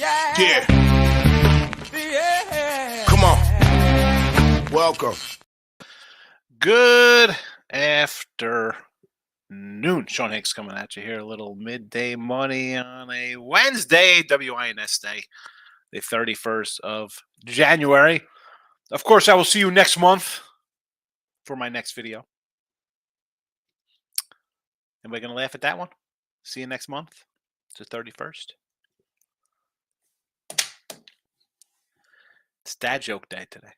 Yeah. Come on. Welcome. Good afternoon. Sean Higgs coming at you here. A little midday money on a Wednesday, WINS day, the 31st of January. Of course, I will see you next month for my next video. Anybody going to laugh at that one? See you next month. It's the 31st. It's Dad Joke Day today.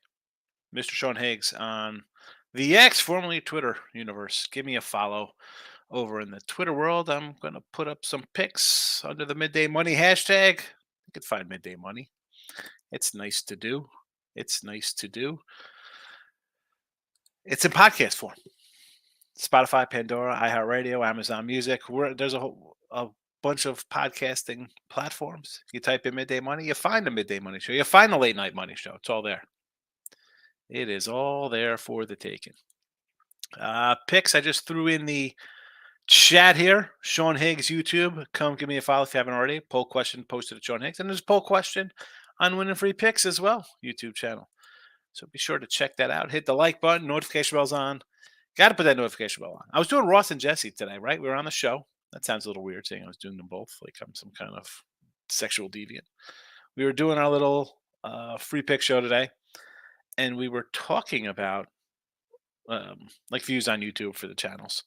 Mr. Sean Higgs on the X, formerly Twitter universe. Give me a follow over in the Twitter world. I'm going to put up some pics under the Midday Money hashtag. You can find Midday Money. It's nice to do. It's nice to do. It's in podcast form. Spotify, Pandora, iHeartRadio, Amazon Music. There's a bunch of podcasting platforms. You type in Midday Money, you find the Midday Money Show. You find the Late Night Money Show. It's all there. It is all there for the taking. Picks, I just threw in the chat here. Sean Higgs, YouTube. Come give me a follow if you haven't already. Poll question posted at Sean Higgs. And there's a poll question on winning free picks as well, YouTube channel. So be sure to check that out. Hit the like button. Notification bell's on. Got to put that notification bell on. I was doing Ross and Jesse today, right? We were on the show. That sounds a little weird saying I was doing them both, like I'm some kind of sexual deviant. We were doing our little free pick show today, and we were talking about like views on YouTube for the channels.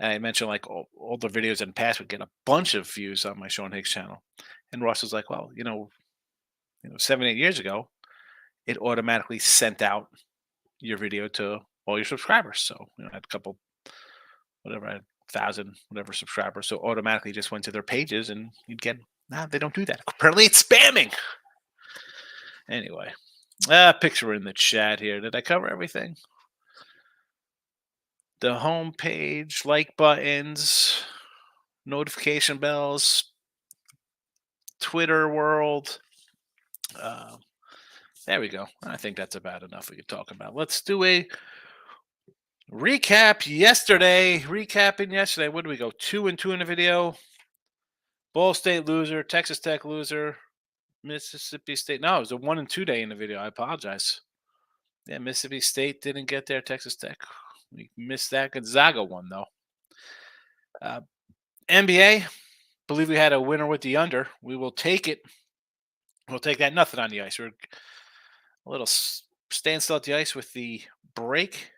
And I mentioned like all the videos in the past would get a bunch of views on my Sean Higgs channel. And Ross was like, well, 7-8 years ago, it automatically sent out your video to all your subscribers. So I had a couple, I had 1,000 subscribers. So automatically just went to their pages and you'd get, they don't do that. Apparently it's spamming. Anyway, picture in the chat here. Did I cover everything? The home page, like buttons, notification bells, Twitter world. There we go. I think that's about enough we could talk about. Let's do a recap yesterday. Recapping yesterday. What do we go? 2-2 in the video. Ball State loser. Texas Tech loser. Mississippi State. No, it was a 1-2 day in the video. I apologize. Yeah, Mississippi State didn't get there. Texas Tech. We missed that. Gonzaga won, though. NBA. Believe we had a winner with the under. We will take it. We'll take that. Nothing on the ice. We're a little standstill at the ice with the break.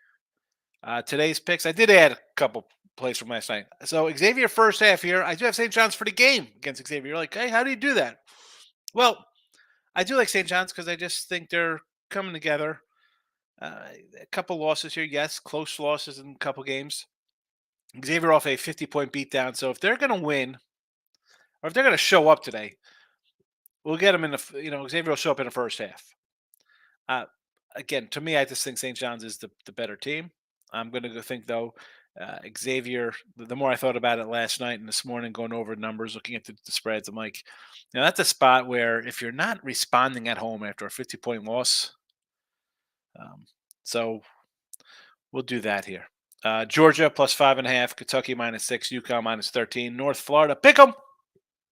Today's picks. I did add a couple plays from last night. So Xavier first half here. I do have St. John's for the game against Xavier. You're like, hey, how do you do that? Well, I do like St. John's because I just think they're coming together. A couple losses here. Yes, close losses in a couple games. Xavier off a 50-point beatdown. So if they're going to win, or if they're going to show up today, we'll get them in the, Xavier will show up in the first half. Again, to me, I just think St. John's is the better team. I'm going to go think, though, Xavier, the more I thought about it last night and this morning, going over numbers, looking at the spreads, I'm like, that's a spot where if you're not responding at home after a 50-point loss, so we'll do that here. Georgia plus 5.5, Kentucky -6, UConn -13, North Florida, pick 'em.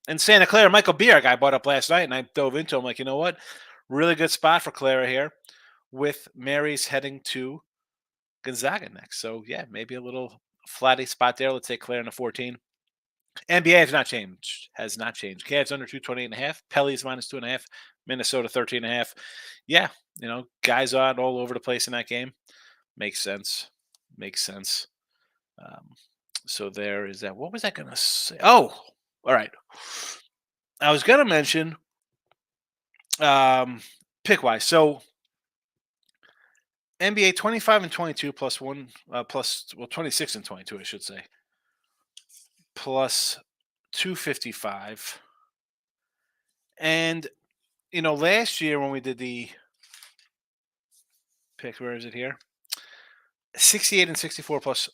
And Santa Clara, Michael Beer, a guy bought up last night, and I dove into him like, you know what? Really good spot for Clara here with Mary's heading to Gonzaga next. So, yeah, maybe a little flatty spot there. Let's take Clara in the 14. NBA has not changed. Cavs under 228.5. Pelly's -2.5. Minnesota 13.5. Yeah, guys on all over the place in that game. Makes sense. So there is that. What was I going to say? Oh, all right. I was going to mention pick-wise. So NBA 25-22 plus 26-22, I should say. Plus 255. And, last year when we did the pick, where is it here? 68-64 plus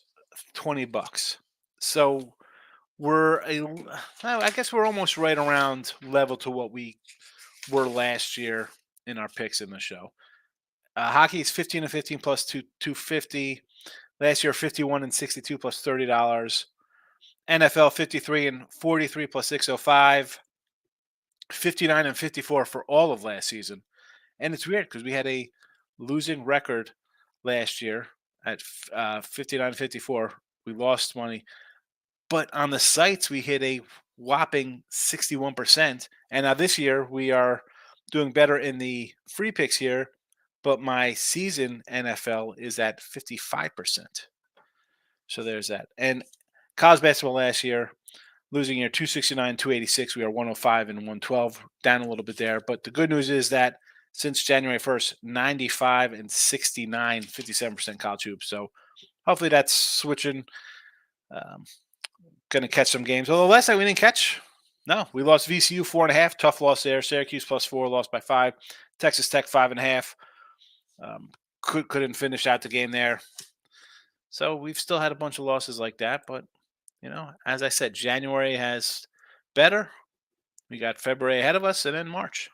$20. So I guess we're almost right around level to what we were last year in our picks in the show. Hockey is 15-15 plus 250. Last year, 51-62 plus $30. NFL 53-43 plus 605. 59-54 for all of last season. And it's weird because we had a losing record last year at 59-54. We lost money, but on the sites we hit a whopping 61%. And now this year we are doing better in the free picks here, but my season NFL is at 55%. So there's that. And college basketball last year, losing year 269, 286. We are 105 and 112, down a little bit there. But the good news is that since January 1st, 95 and 69, 57% college hoops. So hopefully that's switching. Going to catch some games. Although last night we didn't catch. No, we lost VCU 4.5. Tough loss there. Syracuse +4, lost by 5. Texas Tech 5.5. Couldn't finish out the game there. So we've still had a bunch of losses like that. But, as I said, January has better. We got February ahead of us and then March.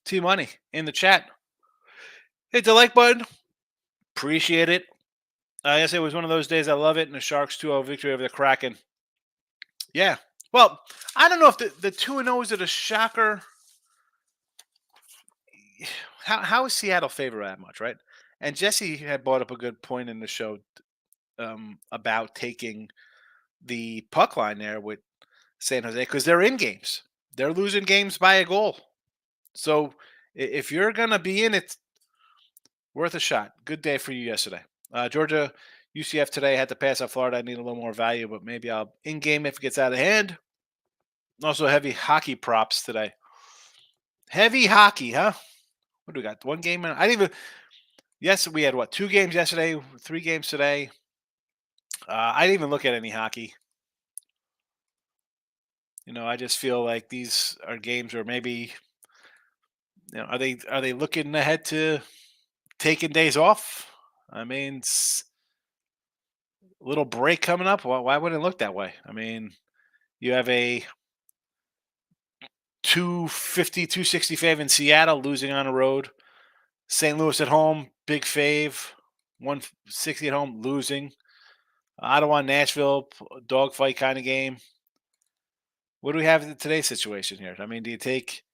T-Money in the chat. Hit the like button. Appreciate it. I guess it was one of those days I love it. And the Sharks 2-0 victory over the Kraken. Yeah. Well, I don't know if the 2-0 is it a shocker. How is Seattle favored that much, right? And Jesse had brought up a good point in the show about taking the puck line there with San Jose because they're in games. They're losing games by a goal. So if you're going to be in it, worth a shot. Good day for you yesterday. Georgia, UCF today had to pass out Florida. I need a little more value, but maybe I'll in-game if it gets out of hand. Also heavy hockey props today. Heavy hockey, huh? What do we got? One game? I didn't even. Yes, we had 2 games yesterday, 3 games today. I didn't even look at any hockey. I just feel like these are games where maybe, are they looking ahead to taking days off? I mean, a little break coming up. Why wouldn't it look that way? I mean, you have a 250, 265 in Seattle, losing on the road. St. Louis at home, big fave. 160 at home, losing. Ottawa, Nashville, dogfight kind of game. What do we have in today's situation here? I mean, do you take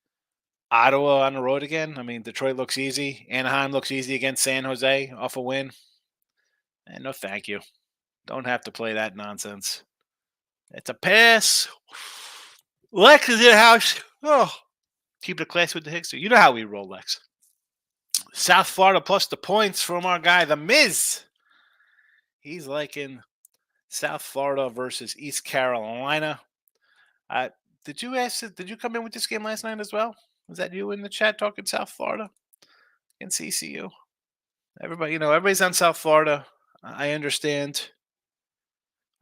Ottawa on the road again? I mean, Detroit looks easy. Anaheim looks easy against San Jose off a win. And no, thank you. Don't have to play that nonsense. It's a pass. Lex is in the house. Oh, keep it classy with the Hickster. You know how we roll, Lex. South Florida plus the points from our guy, the Miz. He's liking South Florida versus East Carolina. Did you come in with this game last night as well? Was that you in the chat talking South Florida against ECU? Everybody, everybody's on South Florida. I understand.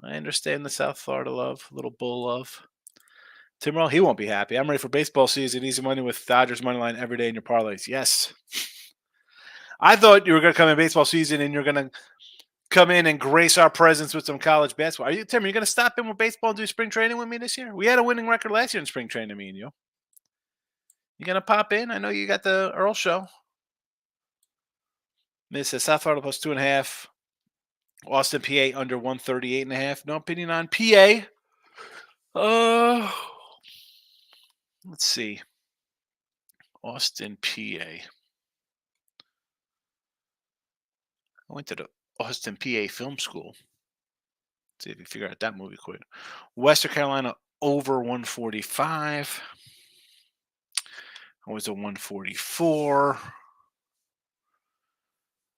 I understand the South Florida love, little bull love. Tim Roll, he won't be happy. I'm ready for baseball season. Easy money with Dodgers money line every day in your parlays. Yes. I thought you were going to come in baseball season and you're going to come in and grace our presence with some college basketball. Tim, are you going to stop in with baseball and do spring training with me this year? We had a winning record last year in spring training, me and you. You going to pop in? I know you got the Earl show. Miss says South Florida plus 2.5. Austin, PA under 138.5. No opinion on PA. Let's see. Austin, PA. I went to the Austin, PA film school. Let's see if you figure out that movie quick. Western Carolina over 145. I was a 144.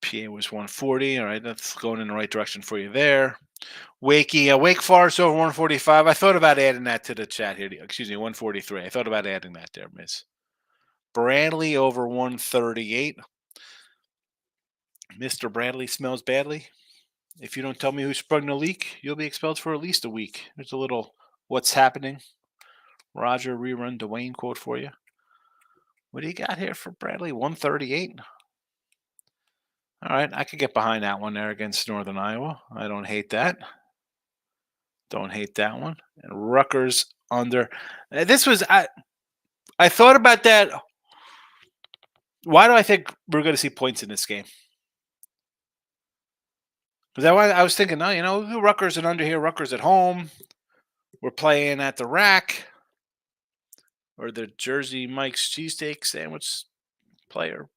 PA was 140. All right, that's going in the right direction for you there. Wake Forest over 145. I thought about adding that to the chat here. Excuse me, 143. I thought about adding that there, Miss. Bradley over 138. Mr. Bradley smells badly. If you don't tell me who sprung the leak, you'll be expelled for at least a week. There's a little what's happening. Roger rerun Dwayne quote for you. What do you got here for Bradley? 138. All right, I could get behind that one there against Northern Iowa. I don't hate that. Don't hate that one. And Rutgers under. This was I thought about that. Why do I think we're going to see points in this game? Because I was thinking, no, Rutgers and under here. Rutgers at home. We're playing at the rack. or the Jersey Mike's cheesesteak sandwich player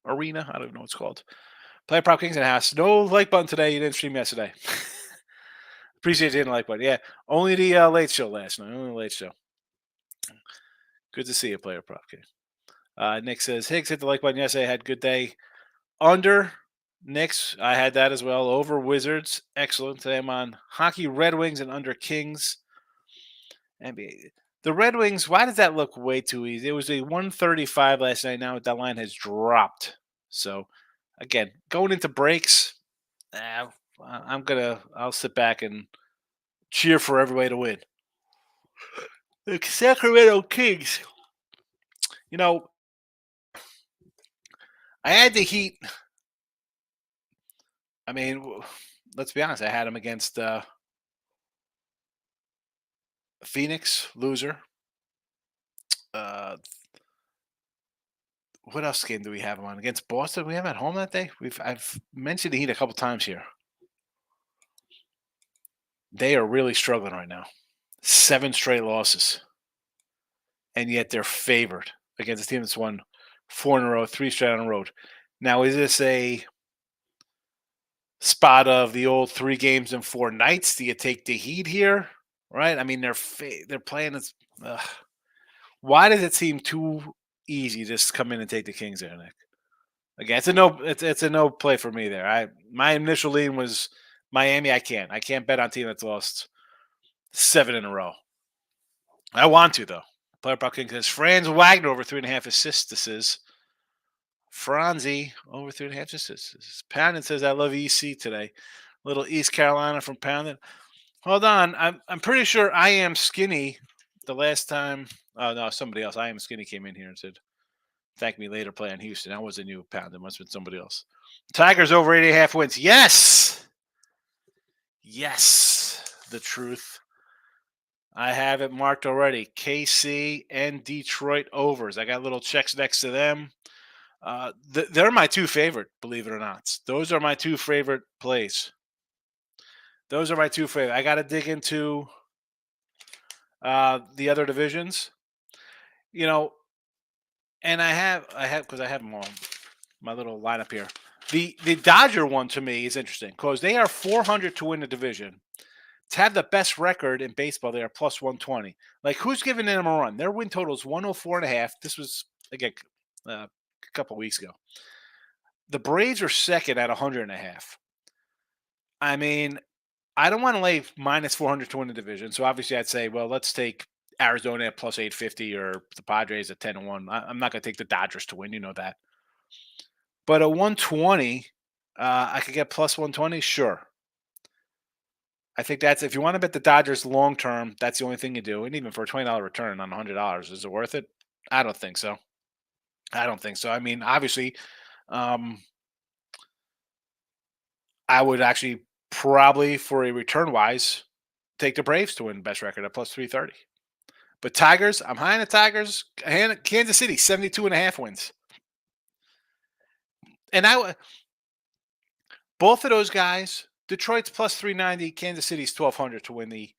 arena. I don't even know what it's called. Player Prop Kings in the house. No like button today. You didn't stream yesterday. Appreciate you hitting the like button. Yeah, only the late show last night. Only the late show. Good to see you, Player Prop King. Nick says, Higgs hit the like button yesterday. Had a good day. Under Knicks, I had that as well. Over Wizards, excellent. Today I'm on hockey, Red Wings, and under Kings. NBA. The Red Wings, why does that look way too easy? It was a 135 last night. Now that line has dropped. So, again, going into breaks, I'll sit back and cheer for everybody to win. The Sacramento Kings, I had the Heat. I mean, let's be honest. I had them against Phoenix, loser. What else game do we have them on? Against Boston? We have at home that day? I've mentioned the Heat a couple times here. They are really struggling right now. 7 straight losses. And yet they're favored against a team that's won 4 in a row, 3 straight on the road. Now, is this a spot of the old 3 games in 4 nights? Do you take the Heat here? Right? I mean, they're playing this. Why does it seem too easy to just come in and take the Kings there, Nick? Again, it's a no play for me there. My initial lean was Miami. I can't bet on a team that's lost 7 in a row. I want to though. Player Prop King says Franz Wagner over 3.5 assists. Franzi over 3.5 assists. Poundin says I love EC today. Little East Carolina from Poundin. Hold on, I'm pretty sure I Am Skinny. The last time, oh no, somebody else. I Am Skinny came in here and said, "Thank me later." Play on Houston. That wasn't you, Poundin. Must have been somebody else. Tigers over 8.5 wins. Yes, the truth. I have it marked already. KC and Detroit overs. I got little checks next to them. They're my 2 favorite, believe it or not. Those are my 2 favorite plays. Those are my 2 favorite. I got to dig into the other divisions, and I have because I have them all. My little lineup here. The Dodger one to me is interesting because they are 400 to win the division. To have the best record in baseball, they are plus 120. Like, who's giving them a run? Their win total is 104.5. This was, again, a couple weeks ago. The Braves are second at 100.5. I mean, I don't want to lay minus 400 to win the division. So obviously, I'd say, well, let's take Arizona at plus 850 or the Padres at 10-1. I'm not going to take the Dodgers to win. You know that. But a 120, I could get plus 120. Sure. I think that's, if you want to bet the Dodgers long term, that's the only thing you do. And even for a $20 return on $100, is it worth it? I don't think so. I mean, obviously, I would actually probably, for a return wise, take the Braves to win best record at plus 330. But Tigers, I'm high on the Tigers. Kansas City, 72.5 wins. And both of those guys, Detroit's plus 390, Kansas City's 1,200 to win the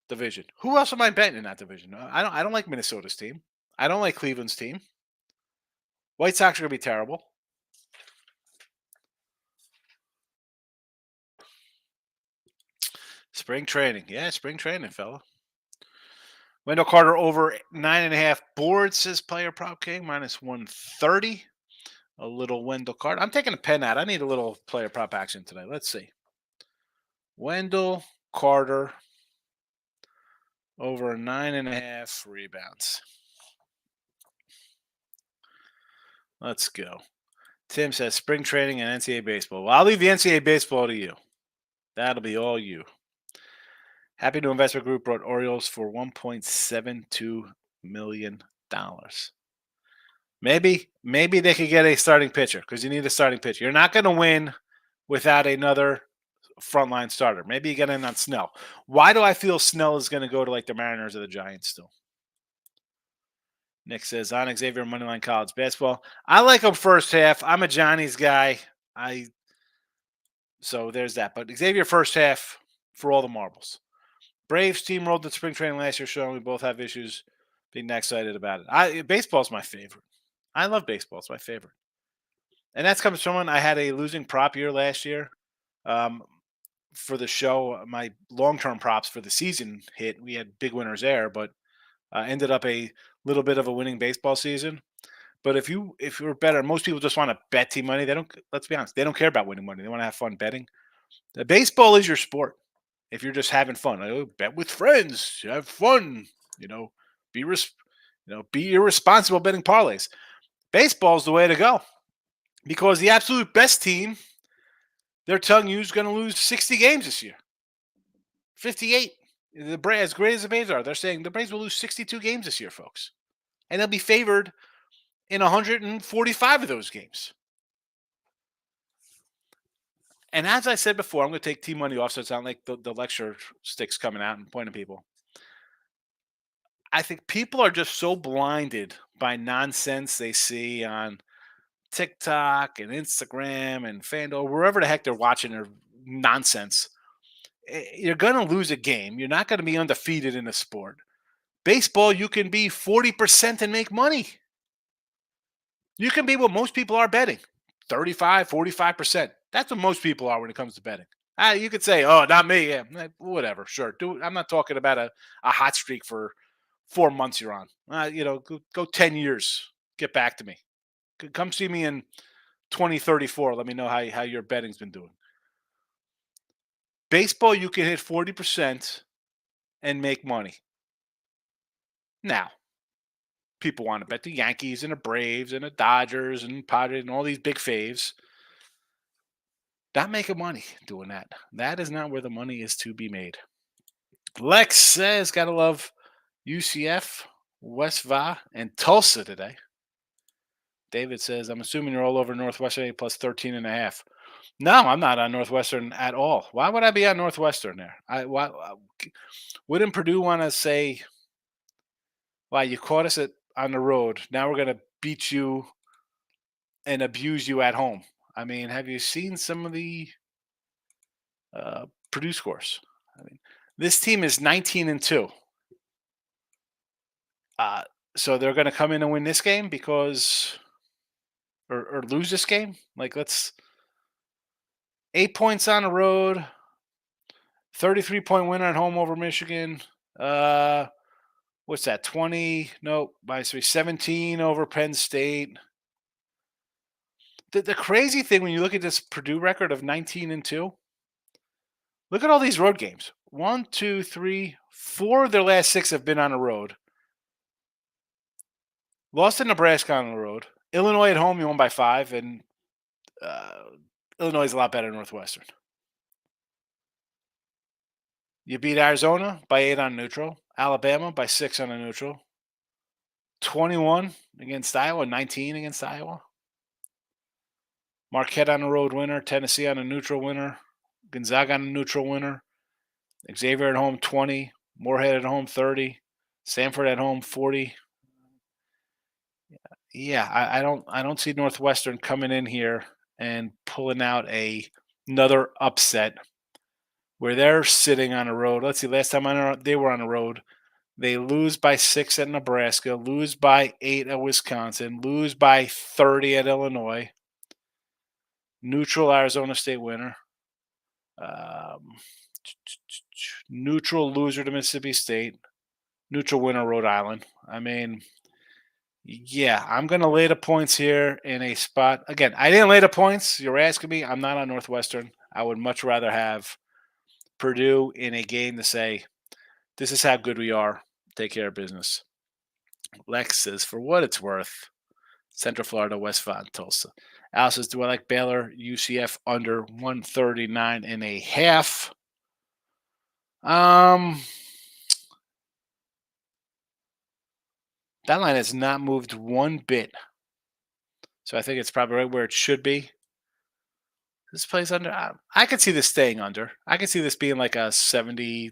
division. Who else am I betting in that division? I don't like Minnesota's team. I don't like Cleveland's team. White Sox are going to be terrible. Spring training. Yeah, spring training, fella. Wendell Carter over 9.5 boards, says Player Prop King, minus 130. A little Wendell Carter. I'm taking a pen out. I need a little player prop action today. Let's see. Wendell Carter over 9.5 rebounds. Let's go. Tim says spring training and NCAA baseball. Well, I'll leave the NCAA baseball to you. That'll be all you. Happy New Investment Group brought Orioles for $1.72 million. Maybe they could get a starting pitcher because you need a starting pitcher. You're not going to win without another frontline starter. Maybe you get in on Snell. Why do I feel Snell is going to go to like the Mariners or the Giants still? Nick says on Xavier Moneyline College basketball. I like him first half. I'm a Johnny's guy. So there's that. But Xavier first half for all the marbles. Braves team rolled at spring training last year, showing we both have issues Being that excited about it. Baseball's my favorite. I love baseball. It's my favorite. And that's comes from when I had a losing prop year last year. Um, for the show, my long-term props for the season hit. We had big winners there, but ended up a little bit of a winning baseball season. But if you're better, most people just want to bet team money. They don't. Let's be honest. They don't care about winning money. They want to have fun betting. The baseball is your sport. If you're just having fun, like, oh, bet with friends, have fun. You know, be be irresponsible betting parlays. Baseball's the way to go because the absolute best team, they're telling you, is going to lose 60 games this year, 58. The Braves, as great as the Braves are, they're saying the Braves will lose 62 games this year, folks, and they'll be favored in 145 of those games. And as I said before, I'm going to take team money off so it's not like the lecture sticks coming out and pointing people. I think people are just so blinded by nonsense they see on TikTok and Instagram and FanDuel, wherever the heck they're watching their nonsense. You're going to lose a game. You're not going to be undefeated in a sport. Baseball, you can be 40% and make money. You can be what most people are betting, 35, 45%. That's what most people are when it comes to betting. You could say, oh, not me. Yeah, whatever. Sure. I'm not talking about a hot streak for 4 months you're on. Go 10 years. Get back to me. Come see me in 2034. Let me know how your betting's been doing. Baseball, you can hit 40% and make money. Now, people want to bet the Yankees and the Braves and the Dodgers and Padres and all these big faves. Not making money doing that. That is not where the money is to be made. Lex says, gotta love UCF, West Va, and Tulsa today. David says, I'm assuming you're all over Northwestern plus 13.5. No, I'm not on Northwestern at all. Why would I be on Northwestern there? Wouldn't Purdue want to say, "Wow, you caught us on the road. Now we're going to beat you and abuse you at home"? I mean, have you seen some of the Purdue scores? I mean, this team is 19-2. So they're going to come in and win this game because, or lose this game. Like, 8 points on the road. 33-point winner at home over Michigan. What's that? 20? No, by 17 over Penn State. The crazy thing when you look at this Purdue record of 19-2, look at all these road games. 1, 2, 3, 4 of their last 6 have been on the road. Lost to Nebraska on the road. Illinois at home, you won by 5, and Illinois is a lot better than Northwestern. You beat Arizona by 8 on neutral. Alabama by 6 on a neutral. 21 against Iowa, 19 against Iowa. Marquette on a road winner. Tennessee on a neutral winner. Gonzaga on a neutral winner. Xavier at home, 20. Moorhead at home, 30. Stanford at home, 40. Yeah, I don't see Northwestern coming in here and pulling out another upset where they're sitting on a road. Let's see, last time they were on a road, they lose by 6 at Nebraska, lose by 8 at Wisconsin, lose by 30 at Illinois, neutral Arizona State winner, neutral loser to Mississippi State, neutral winner Rhode Island. I mean, yeah, I'm going to lay the points here in a spot. Again, I didn't lay the points. You're asking me. I'm not on Northwestern. I would much rather have Purdue in a game to say, this is how good we are. Take care of business. Lex says, for what it's worth, Central Florida, West Van, Tulsa. Al says, do I like Baylor, UCF under 139.5? That line has not moved one bit. So I think it's probably right where it should be. This plays under. I could see this staying under. I could see this being like a 70,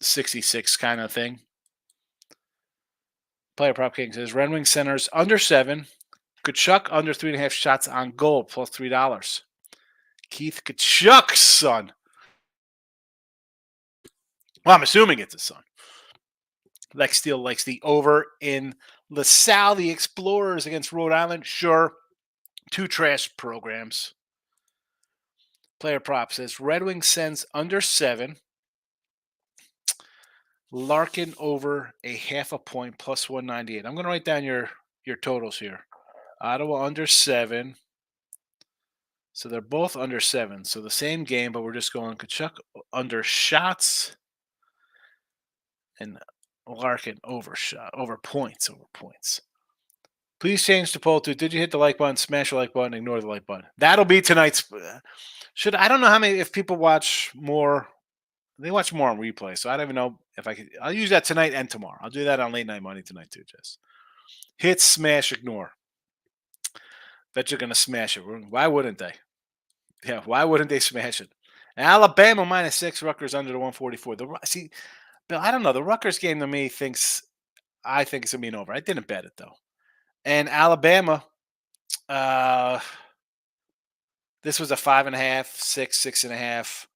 66 kind of thing. Player Prop King says Red Wing centers under 7. Kachuk under 3.5 shots on goal plus $3. Keith Kachuk's son. Well, I'm assuming it's his son. Lex Steele likes the over in LaSalle. The Explorers against Rhode Island. Sure, two trash programs. Player prop says Red Wings sends under 7. Larkin over a half a point plus 198. I'm going to write down your totals here. Ottawa under 7. So they're both under 7. So the same game, but we're just going Kachuk under shots and Larkin over points. Please change the poll to did you hit the like button, smash the like button, ignore the like button. That'll be tonight's. I don't know how many, if people watch more, they watch more on replay. So I don't even know if I could. I'll use that tonight and tomorrow. I'll do that on late night money tonight too, Jess. Hit, smash, ignore. Bet you're going to smash it. Why wouldn't they? Yeah, why wouldn't they smash it? Alabama -6, Rutgers under the 144. See, Bill, I don't know. The Rutgers game to me I think it's gonna be an over. I didn't bet it though. And Alabama, uh, this was a 5.5, 6.5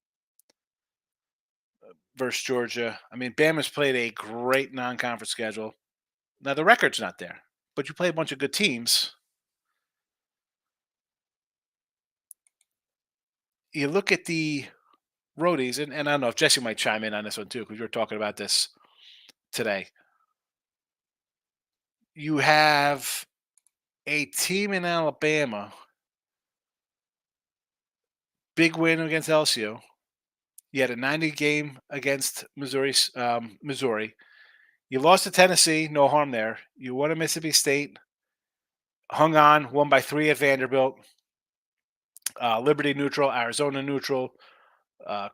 versus Georgia. I mean, Bama's played a great non-conference schedule. Now the record's not there, but you play a bunch of good teams. You look at the roadies, and I don't know if Jesse might chime in on this one too, because we were talking about this today. You have a team in Alabama, big win against LSU. You had a 90 game against Missouri. You lost to Tennessee, no harm there. You won at Mississippi State, hung on, won by 3 at Vanderbilt. Liberty neutral, Arizona neutral,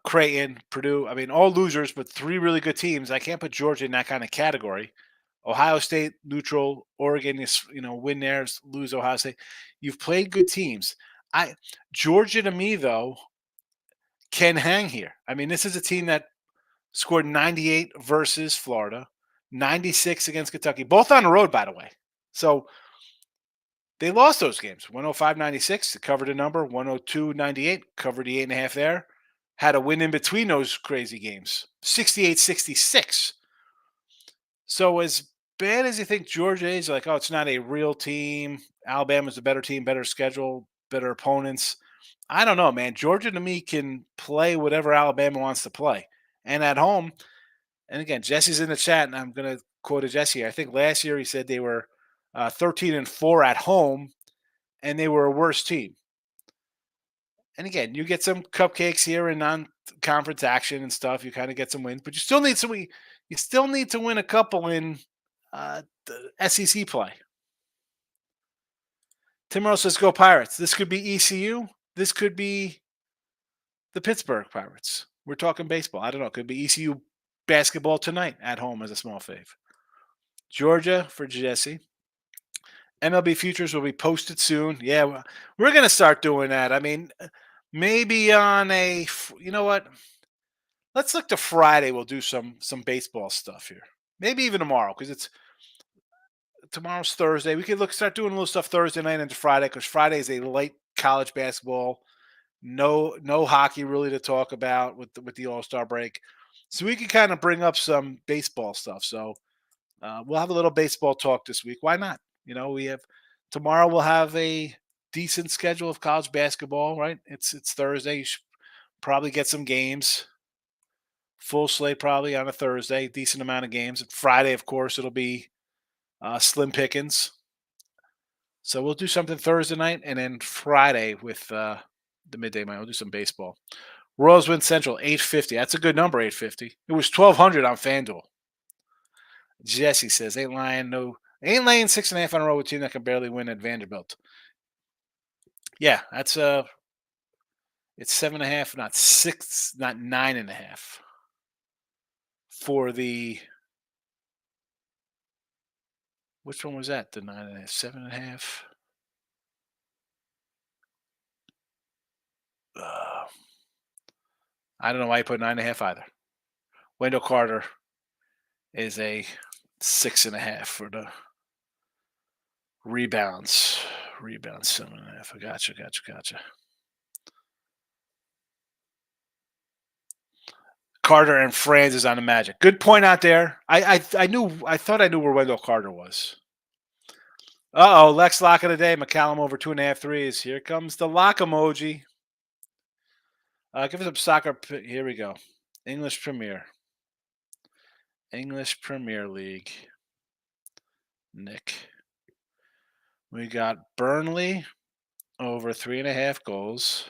Creighton, Purdue. I mean, all losers, but 3 really good teams. I can't put Georgia in that kind of category. Ohio State neutral, Oregon is win there, lose Ohio State. You've played good teams. Georgia to me though can hang here. I mean, this is a team that scored 98 versus Florida, 96 against Kentucky, both on the road by the way. So they lost those games. 105-96 to cover the number, 102-98 covered the 8.5 there. Had a win in between those crazy games, 68-66. So as bad as you think Georgia is, like, oh, it's not a real team. Alabama's a better team, better schedule, better opponents. I don't know, man. Georgia to me can play whatever Alabama wants to play. And at home, and again, Jesse's in the chat, and I'm going to quote Jesse. I think last year he said they were 13-4 at home, and they were a worse team. And again, you get some cupcakes here in non-conference action and stuff. You kind of get some wins, but you still need some. You still need to win a couple in the SEC play. Tim Rose says, "Go Pirates." This could be ECU. This could be the Pittsburgh Pirates. We're talking baseball. I don't know. It could be ECU basketball tonight at home as a small fave. Georgia for Jesse. MLB futures will be posted soon. Yeah, we're going to start doing that. I mean, maybe on you know what? Let's look to Friday. We'll do some baseball stuff here. Maybe even tomorrow because tomorrow's Thursday. We could start doing a little stuff Thursday night into Friday because Friday is a late college basketball. No hockey really to talk about with the All-Star break. So we can kind of bring up some baseball stuff. So we'll have a little baseball talk this week. Why not? Tomorrow we'll have a decent schedule of college basketball, right? It's Thursday. You should probably get some games. Full slate probably on a Thursday, decent amount of games. Friday, of course, it'll be slim pickings. So we'll do something Thursday night, and then Friday with the midday night, we'll do some baseball. Royals win Central, 850. That's a good number, 850. It was 1,200 on FanDuel. Jesse says, ain't laying 6.5 on a row with a team that can barely win at Vanderbilt. Yeah, that's it's 7.5, not 6, not 9.5 for the. Which one was that? The 9.5, 7.5. I don't know why you put 9.5 either. Wendell Carter is a 6.5 for the rebounds. Rebounds 7.5. Gotcha. Carter and Franz is on the Magic. Good point out there. I thought I knew where Wendell Carter was. Lex lock of the day. McCallum over 2.5 threes. Here comes the lock emoji. Give us some soccer. Here we go. English Premier League. Nick. We got Burnley over 3.5 goals.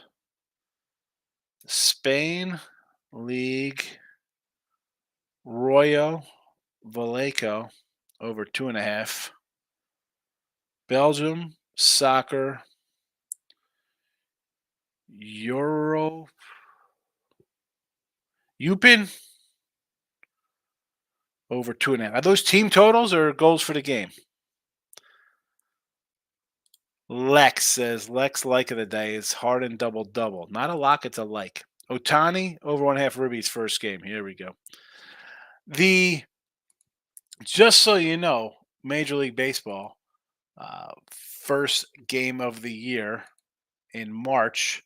Spain League. Royo Vallejo over 2.5. Belgium soccer. Euro. Upin over 2.5. Are those team totals or goals for the game? Lex says Lex like of the day is Harden double. Not a lock, it's a like. Otani over 1.5 Ribby's first game. Here we go. Just so you know, Major League Baseball, first game of the year in March.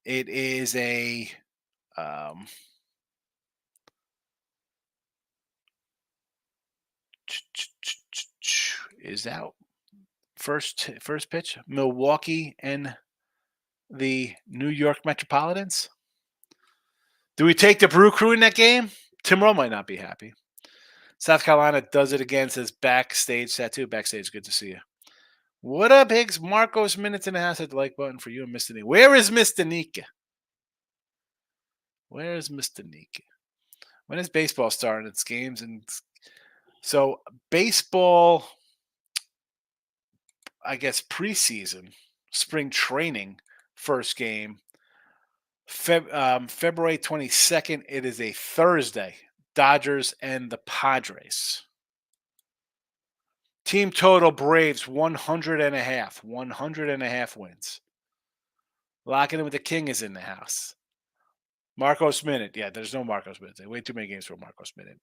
It is a is out. First pitch, Milwaukee and the New York Metropolitans. Do we take the Brew Crew in that game? Tim Rowe might not be happy. South Carolina does it again, says backstage tattoo. Backstage, good to see you. What up, Higgs? Marcos minutes in the house. Hit the like button for you and Mr. Nika. Where is Mr. Nika? Where is Mr. Nika? When is baseball starting its games? And so baseball, I guess preseason, spring training, first game, February 22nd. It is a Thursday. Dodgers and the Padres. Team total Braves 100.5. 100.5 wins. Locking in with the King is in the house. Marcos Minute. Yeah, there's no Marcos Minute. Way too many games for a Marcos Minute.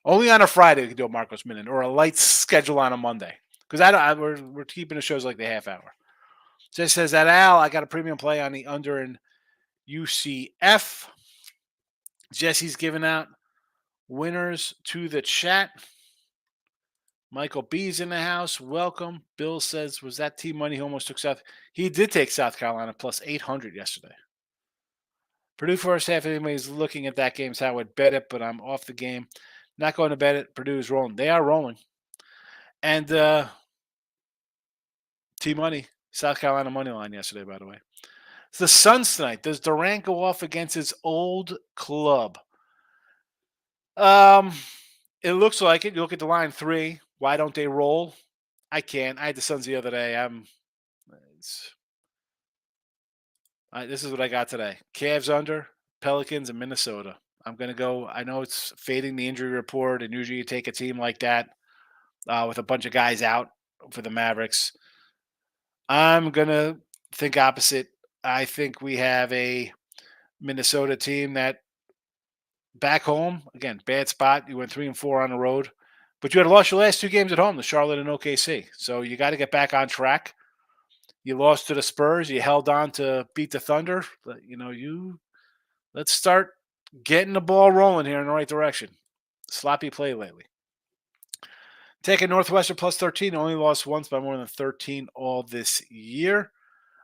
Only on a Friday we can do a Marcos Minute or a light schedule on a Monday. Because we're keeping the shows like the half hour. So it says that Al, I got a premium play on the under in UCF. Jesse's giving out winners to the chat. Michael B's in the house. Welcome. Bill says, was that T Money who almost took South? He did take South Carolina plus 800 yesterday. Purdue first half, if anybody's looking at that game, so I would bet it, but I'm off the game. Not going to bet it. Purdue is rolling. They are rolling. And T Money, South Carolina money line yesterday, by the way. It's the Suns tonight. Does Durant go off against his old club? It looks like it. You look at the line 3. Why don't they roll? I can't. I had the Suns the other day. This is what I got today. Cavs under, Pelicans, and Minnesota. I'm going to go. I know it's fading the injury report, and usually you take a team like that with a bunch of guys out for the Mavericks. I'm going to think opposite. I think we have a Minnesota team that back home, again, bad spot. You went 3-4 on the road, but you had lost your last 2 games at home, the Charlotte and OKC. So you got to get back on track. You lost to the Spurs. You held on to beat the Thunder. But, let's start getting the ball rolling here in the right direction. Sloppy play lately. Taking Northwestern plus 13. Only lost once by more than 13 all this year.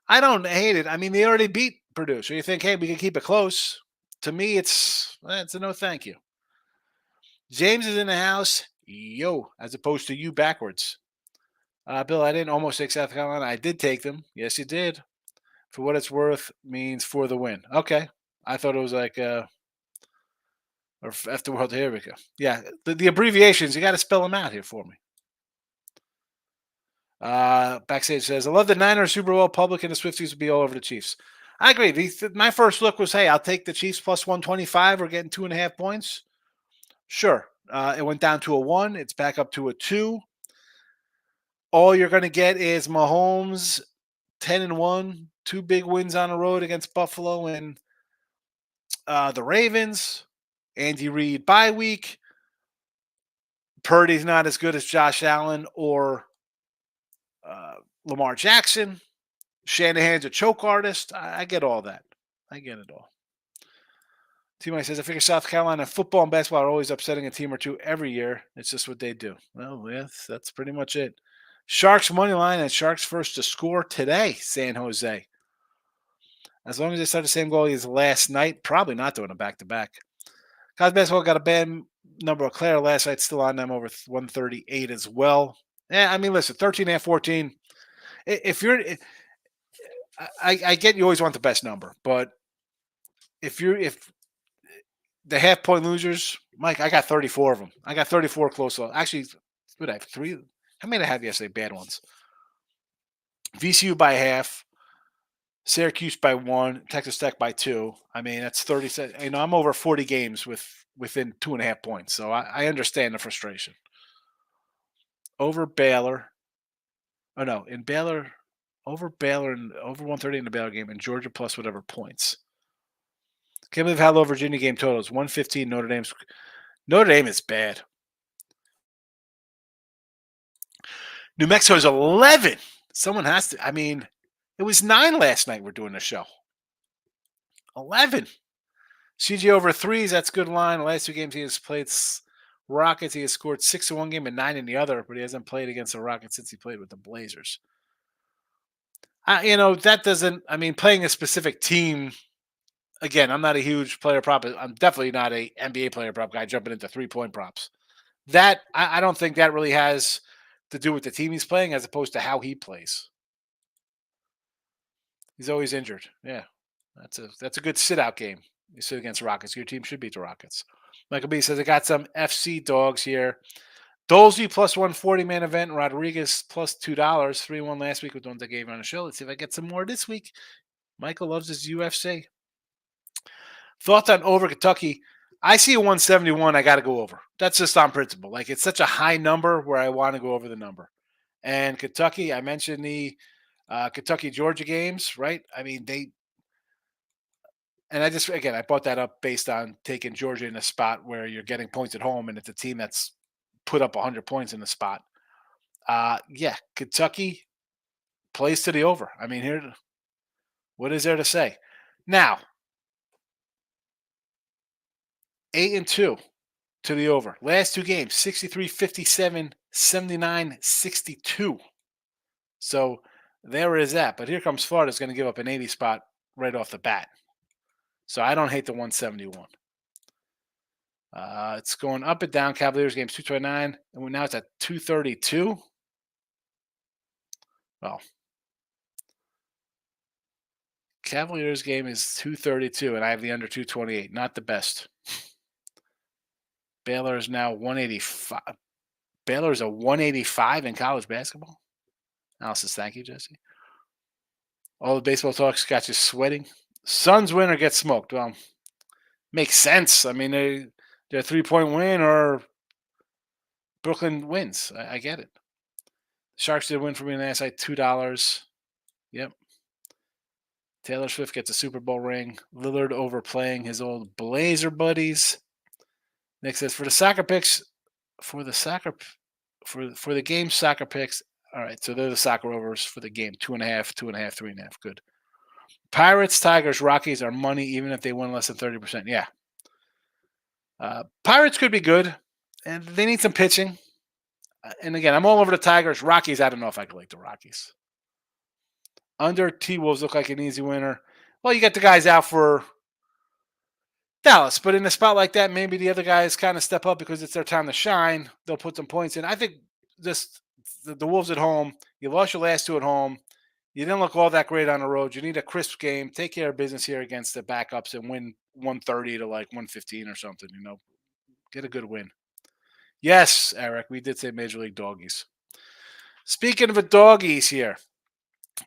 I don't hate it. I mean, they already beat Purdue. So you think, hey, we can keep it close. To me, it's a no thank you. James is in the house. Yo, as opposed to you backwards. Bill, I didn't almost take South Carolina. I did take them. Yes, you did. For what it's worth means for the win. Okay. I thought it was like or after World. Here we go. Yeah, the abbreviations, you got to spell them out here for me. Backstage says, I love the Niners Super Bowl public and the Swifties would be all over the Chiefs. I agree. My first look was, hey, I'll take the Chiefs plus 125. We're getting 2.5 points. Sure. It went down to a 1. It's back up to a 2. All you're going to get is Mahomes 10-1, 2 big wins on the road against Buffalo and the Ravens. Andy Reid bye week. Purdy's not as good as Josh Allen or Lamar Jackson. Shanahan's a choke artist. I get all that. I get it all. T-Mike says, I figure South Carolina football and basketball are always upsetting a team or two every year. It's just what they do. Well, yes, that's pretty much it. Sharks money line and Sharks first to score today, San Jose. As long as they start the same goal as last night, probably not doing a back-to-back. College basketball got a bad number of Claire last night, still on them over 138 as well. Yeah, I mean, listen, 13 and 14. If you're, I get you always want the best number, but if the half point losers, Mike, I got 34 of them. I got 34 close. Actually, what I have three. How many did I have yesterday? Bad ones. VCU by half, Syracuse by 1, Texas Tech by 2. I mean, that's 30. I'm over 40 games within 2.5 points, so I understand the frustration. Over Baylor. Oh no, in Baylor, over Baylor and over 130 in the Baylor game, and Georgia plus whatever points. Can't believe how low Virginia game total is. 115. Notre Dame is bad. New Mexico is 11. Someone has to. I mean, it was 9 last night. We're doing the show. 11. CG over threes. That's good line. The last 2 games he has played Rockets. He has scored 6 in one game and 9 in the other, but he hasn't played against the Rockets since he played with the Blazers. That doesn't. I mean, playing a specific team. Again, I'm not a huge player prop. I'm definitely not a NBA player prop guy jumping into 3-point props. That I don't think that really has to do with the team he's playing as opposed to how he plays. He's always injured. Yeah, that's a good sit out game. You sit against Rockets. Your team should beat the Rockets. Michael B says I got some FC dogs here. Dolzy plus 140 man event. Rodriguez plus $2. 3-1 last week with the ones I gave on the show. Let's see if I get some more this week. Michael loves his UFC. Thoughts on over Kentucky? I see a 171. I got to go over. That's just on principle. Like, it's such a high number where I want to go over the number. And Kentucky, I mentioned the Kentucky-Georgia games, right? I mean, I brought that up based on taking Georgia in a spot where you're getting points at home, and it's a team that's put up 100 points in the spot. Kentucky plays to the over. I mean, what is there to say? Now, 8-2 to the over. Last 2 games, 63-57, 79-62. So there is that. But here comes Florida's going to give up an 80 spot right off the bat. So I don't hate the 171. It's going up and down. Cavaliers game's 229, and now it's at 232. Well, Cavaliers game is 232, and I have the under 228. Not the best. Baylor is now 185. Baylor is a 185 in college basketball. Analysis, thank you, Jesse. All the baseball talks got you sweating. Suns win or get smoked. Well, makes sense. I mean, they're a 3-point win or Brooklyn wins. I get it. Sharks did win for me last night, $2. Yep. Taylor Swift gets a Super Bowl ring. Lillard overplaying his old Blazer buddies. Nick says for the soccer picks, for the game soccer picks. All right, so they're the soccer overs for the game. 2.5, 2.5, 3.5. Good. Pirates, Tigers, Rockies are money even if they win less than 30%. Yeah. Pirates could be good, and they need some pitching. And again, I'm all over the Tigers. Rockies, I don't know if I could like the Rockies. Under T-Wolves look like an easy winner. Well, you got the guys out for Dallas, but in a spot like that, maybe the other guys kind of step up because it's their time to shine. They'll put some points in. I think just the Wolves at home, you lost your last 2 at home. You didn't look all that great on the road. You need a crisp game. Take care of business here against the backups and win 130 to like 115 or something, Get a good win. Yes, Eric, we did say Major League Doggies. Speaking of the doggies here,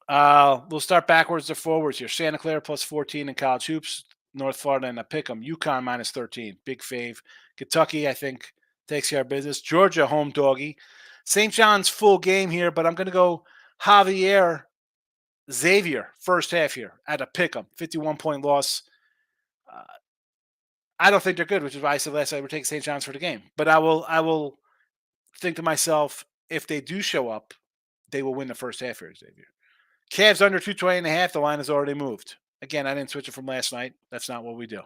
we'll start backwards to forwards here. Santa Clara plus 14 in college hoops. North Florida and a pick 'em. UConn minus 13. Big fave. Kentucky, I think, takes care of business. Georgia, home doggy. St. John's full game here, but I'm going to go Xavier, first half here at a pick 'em. 51-point loss. I don't think they're good, which is why I said last night we're taking St. John's for the game. But I will think to myself, if they do show up, they will win the first half here, Xavier. Cavs under 220.5. The line has already moved. Again, I didn't switch it from last night. That's not what we do.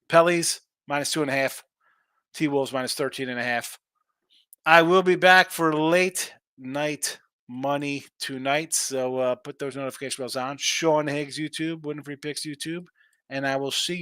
Pellies -2.5. T-Wolves -13.5. I will be back for late night money tonight. So put those notification bells on. Sean Higgs YouTube, Winning Free Picks YouTube. And I will see you.